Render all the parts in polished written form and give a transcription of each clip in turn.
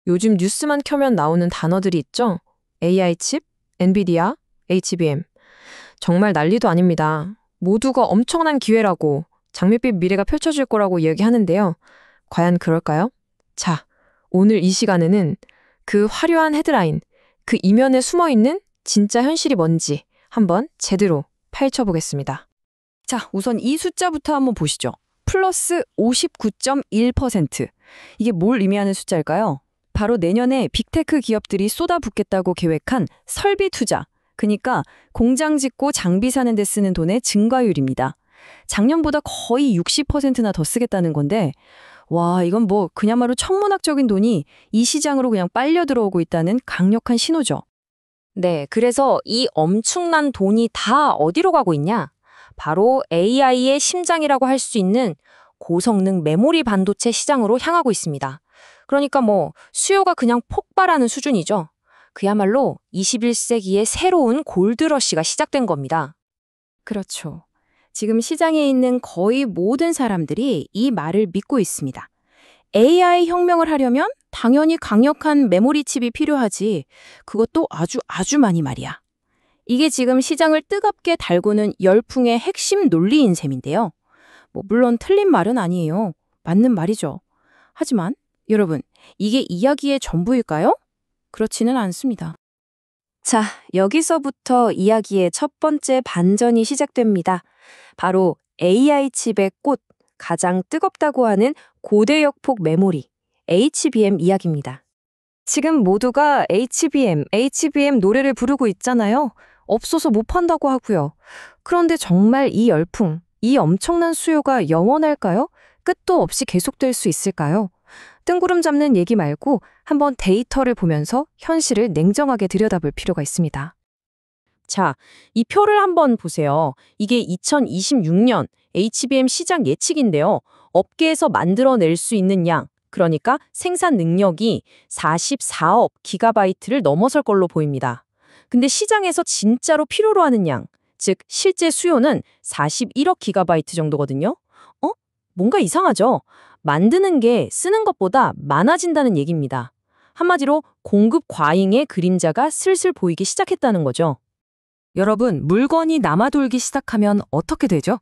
요즘 뉴스만 켜면 나오는 단어들이 있죠? AI 칩, 엔비디아, HBM. 정말 난리도 아닙니다. 모두가 엄청난 기회라고, 장밋빛 미래가 펼쳐질 거라고 이야기하는데요. 과연 그럴까요? 자, 오늘 이 시간에는 그 화려한 헤드라인, 그 이면에 숨어있는 진짜 현실이 뭔지 한번 제대로 파헤쳐보겠습니다. 자, 우선 이 숫자부터 한번 보시죠. 플러스 59.1%. 이게 뭘 의미하는 숫자일까요? 바로 내년에 빅테크 기업들이 쏟아붓겠다고 계획한 설비 투자, 그러니까 공장 짓고 장비 사는 데 쓰는 돈의 증가율입니다. 작년보다 거의 60%나 더 쓰겠다는 건데, 와, 이건 뭐 그야말로 천문학적인 돈이 이 시장으로 그냥 빨려 들어오고 있다는 강력한 신호죠. 네, 그래서 이 엄청난 돈이 다 어디로 가고 있냐? 바로 AI의 심장이라고 할 수 있는 고성능 메모리 반도체 시장으로 향하고 있습니다. 그러니까 뭐 수요가 그냥 폭발하는 수준이죠. 그야말로 21세기의 새로운 골드러시가 시작된 겁니다. 그렇죠. 지금 시장에 있는 거의 모든 사람들이 이 말을 믿고 있습니다. AI 혁명을 하려면 당연히 강력한 메모리 칩이 필요하지. 그것도 아주 많이 말이야. 이게 지금 시장을 뜨겁게 달구는 열풍의 핵심 논리인 셈인데요. 물론 틀린 말은 아니에요. 맞는 말이죠. 하지만 여러분, 이게 이야기의 전부일까요? 그렇지는 않습니다. 자, 여기서부터 이야기의 첫 번째 반전이 시작됩니다. 바로 AI 칩의 꽃, 가장 뜨겁다고 하는 고대역폭 메모리, HBM 이야기입니다. 지금 모두가 HBM 노래를 부르고 있잖아요. 없어서 못 판다고 하고요. 그런데 정말 이 열풍, 이 엄청난 수요가 영원할까요? 끝도 없이 계속될 수 있을까요? 뜬구름 잡는 얘기 말고 한번 데이터를 보면서 현실을 냉정하게 들여다볼 필요가 있습니다. 자, 이 표를 한번 보세요. 이게 2026년 HBM 시장 예측인데요. 업계에서 만들어낼 수 있는 양, 그러니까 생산 능력이 44억 기가바이트를 넘어설 걸로 보입니다. 근데 시장에서 진짜로 필요로 하는 양, 즉 실제 수요는 41억 기가바이트 정도거든요. 뭔가 이상하죠? 만드는 게 쓰는 것보다 많아진다는 얘기입니다. 한마디로 공급 과잉의 그림자가 슬슬 보이기 시작했다는 거죠. 여러분, 물건이 남아돌기 시작하면 어떻게 되죠?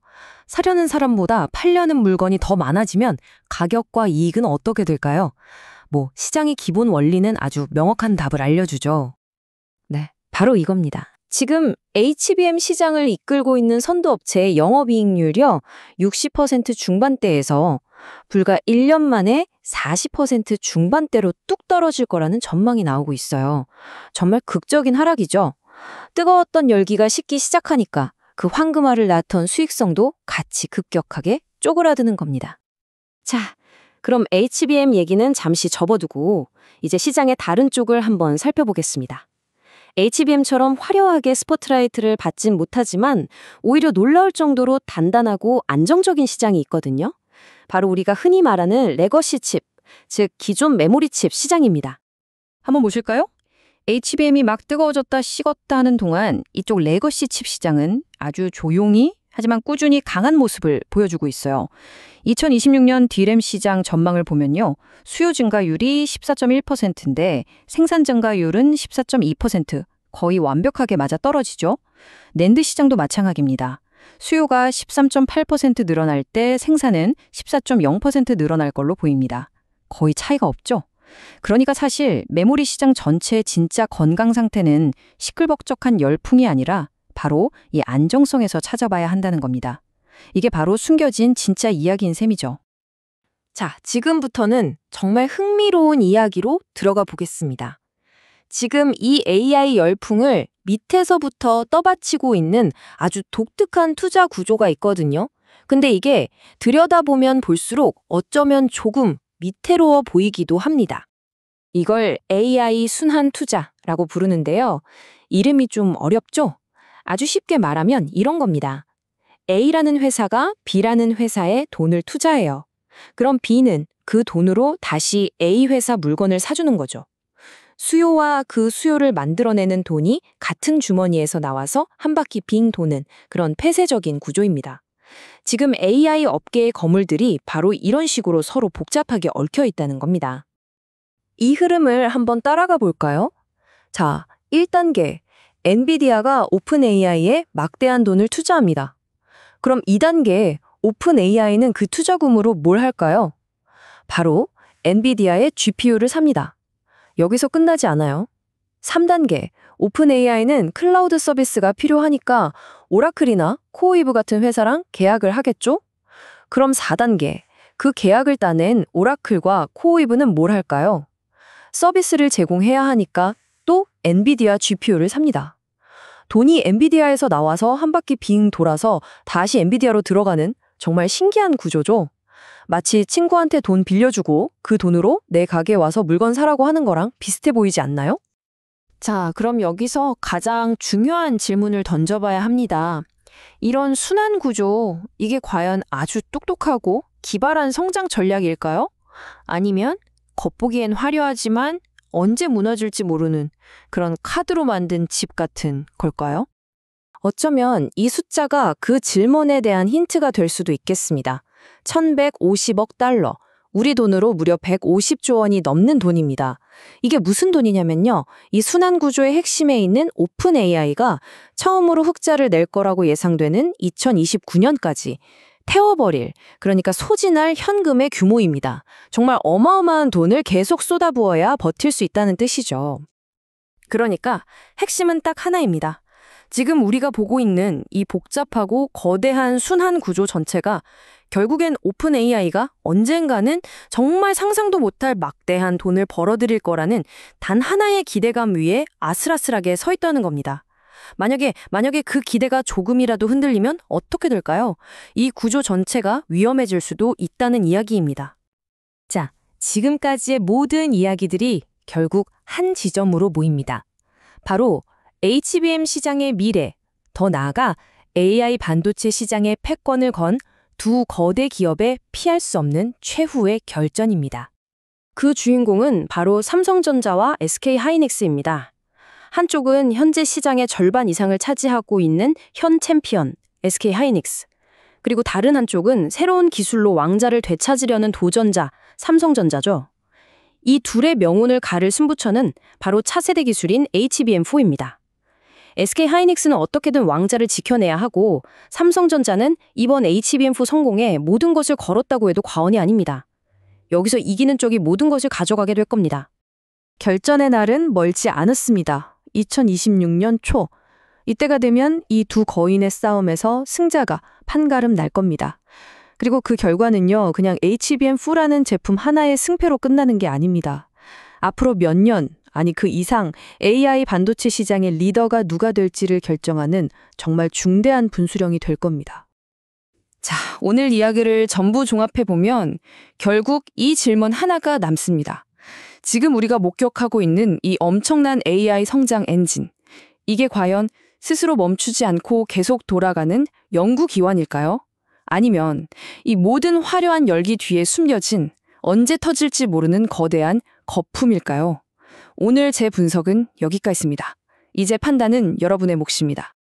사려는 사람보다 팔려는 물건이 더 많아지면 가격과 이익은 어떻게 될까요? 시장의 기본 원리는 아주 명확한 답을 알려주죠. 네, 바로 이겁니다. 지금 HBM 시장을 이끌고 있는 선도업체의 영업이익률이요, 60% 중반대에서 불과 1년 만에 40% 중반대로 뚝 떨어질 거라는 전망이 나오고 있어요. 정말 극적인 하락이죠. 뜨거웠던 열기가 식기 시작하니까 그 황금알을 낳던 수익성도 같이 급격하게 쪼그라드는 겁니다. 자, 그럼 HBM 얘기는 잠시 접어두고 이제 시장의 다른 쪽을 한번 살펴보겠습니다. HBM처럼 화려하게 스포트라이트를 받진 못하지만 오히려 놀라울 정도로 단단하고 안정적인 시장이 있거든요. 바로 우리가 흔히 말하는 레거시 칩, 즉 기존 메모리 칩 시장입니다. 한번 보실까요? HBM이 막 뜨거워졌다 식었다 하는 동안 이쪽 레거시 칩 시장은 아주 조용히 하지만 꾸준히 강한 모습을 보여주고 있어요. 2026년 D램 시장 전망을 보면요. 수요 증가율이 14.1%인데 생산 증가율은 14.2%, 거의 완벽하게 맞아떨어지죠. 낸드 시장도 마찬가지입니다. 수요가 13.8% 늘어날 때 생산은 14.0% 늘어날 걸로 보입니다. 거의 차이가 없죠. 그러니까 사실 메모리 시장 전체의 진짜 건강 상태는 시끌벅적한 열풍이 아니라 바로 이 안정성에서 찾아봐야 한다는 겁니다. 이게 바로 숨겨진 진짜 이야기인 셈이죠. 자, 지금부터는 정말 흥미로운 이야기로 들어가 보겠습니다. 지금 이 AI 열풍을 밑에서부터 떠받치고 있는 아주 독특한 투자 구조가 있거든요. 근데 이게 들여다보면 볼수록 어쩌면 조금 위태로워 보이기도 합니다. 이걸 AI 순환 투자라고 부르는데요. 이름이 좀 어렵죠? 아주 쉽게 말하면 이런 겁니다. A라는 회사가 B라는 회사에 돈을 투자해요. 그럼 B는 그 돈으로 다시 A 회사 물건을 사주는 거죠. 수요와 그 수요를 만들어내는 돈이 같은 주머니에서 나와서 한 바퀴 빙 도는 그런 폐쇄적인 구조입니다. 지금 AI 업계의 거물들이 바로 이런 식으로 서로 복잡하게 얽혀 있다는 겁니다. 이 흐름을 한번 따라가 볼까요? 자, 1단계. 엔비디아가 오픈 AI에 막대한 돈을 투자합니다. 그럼 2단계. 오픈 AI는 그 투자금으로 뭘 할까요? 바로 엔비디아의 GPU를 삽니다. 여기서 끝나지 않아요. 3단계. 오픈 AI는 클라우드 서비스가 필요하니까 오라클이나 코어웨이브 같은 회사랑 계약을 하겠죠? 그럼 4단계. 그 계약을 따낸 오라클과 코어웨이브는 뭘 할까요? 서비스를 제공해야 하니까 또 엔비디아 GPU를 삽니다. 돈이 엔비디아에서 나와서 한 바퀴 빙 돌아서 다시 엔비디아로 들어가는 정말 신기한 구조죠. 마치 친구한테 돈 빌려주고 그 돈으로 내 가게에 와서 물건 사라고 하는 거랑 비슷해 보이지 않나요? 자, 그럼 여기서 가장 중요한 질문을 던져봐야 합니다. 이런 순환 구조, 이게 과연 아주 똑똑하고 기발한 성장 전략일까요? 아니면 겉보기엔 화려하지만 언제 무너질지 모르는 그런 카드로 만든 집 같은 걸까요? 어쩌면 이 숫자가 그 질문에 대한 힌트가 될 수도 있겠습니다. 1150억 달러, 우리 돈으로 무려 150조 원이 넘는 돈입니다. 이게 무슨 돈이냐면요. 이 순환 구조의 핵심에 있는 오픈 AI가 처음으로 흑자를 낼 거라고 예상되는 2029년까지 태워버릴, 그러니까 소진할 현금의 규모입니다. 정말 어마어마한 돈을 계속 쏟아부어야 버틸 수 있다는 뜻이죠. 그러니까 핵심은 딱 하나입니다. 지금 우리가 보고 있는 이 복잡하고 거대한 순환 구조 전체가 결국엔 오픈 AI가 언젠가는 정말 상상도 못할 막대한 돈을 벌어들일 거라는 단 하나의 기대감 위에 아슬아슬하게 서 있다는 겁니다. 만약에 그 기대가 조금이라도 흔들리면 어떻게 될까요? 이 구조 전체가 위험해질 수도 있다는 이야기입니다. 자, 지금까지의 모든 이야기들이 결국 한 지점으로 모입니다. 바로 HBM 시장의 미래, 더 나아가 AI 반도체 시장의 패권을 건 두 거대 기업의 피할 수 없는 최후의 결전입니다. 그 주인공은 바로 삼성전자와 SK하이닉스입니다. 한쪽은 현재 시장의 절반 이상을 차지하고 있는 현 챔피언 SK하이닉스, 그리고 다른 한쪽은 새로운 기술로 왕자를 되찾으려는 도전자 삼성전자죠. 이 둘의 명운을 가를 승부처는 바로 차세대 기술인 HBM4입니다. SK하이닉스는 어떻게든 왕자를 지켜내야 하고 삼성전자는 이번 HBM4 성공에 모든 것을 걸었다고 해도 과언이 아닙니다. 여기서 이기는 쪽이 모든 것을 가져가게 될 겁니다. 결전의 날은 멀지 않았습니다. 2026년 초. 이때가 되면 이 두 거인의 싸움에서 승자가 판가름 날 겁니다. 그리고 그 결과는요, 그냥 HBM4라는 제품 하나의 승패로 끝나는 게 아닙니다. 앞으로 몇 년, 아니 그 이상 AI 반도체 시장의 리더가 누가 될지를 결정하는 정말 중대한 분수령이 될 겁니다. 자, 오늘 이야기를 전부 종합해보면 결국 이 질문 하나가 남습니다. 지금 우리가 목격하고 있는 이 엄청난 AI 성장 엔진, 이게 과연 스스로 멈추지 않고 계속 돌아가는 연구기관일까요? 아니면 이 모든 화려한 열기 뒤에 숨겨진 언제 터질지 모르는 거대한 거품일까요? 오늘 제 분석은 여기까지입니다. 이제 판단은 여러분의 몫입니다.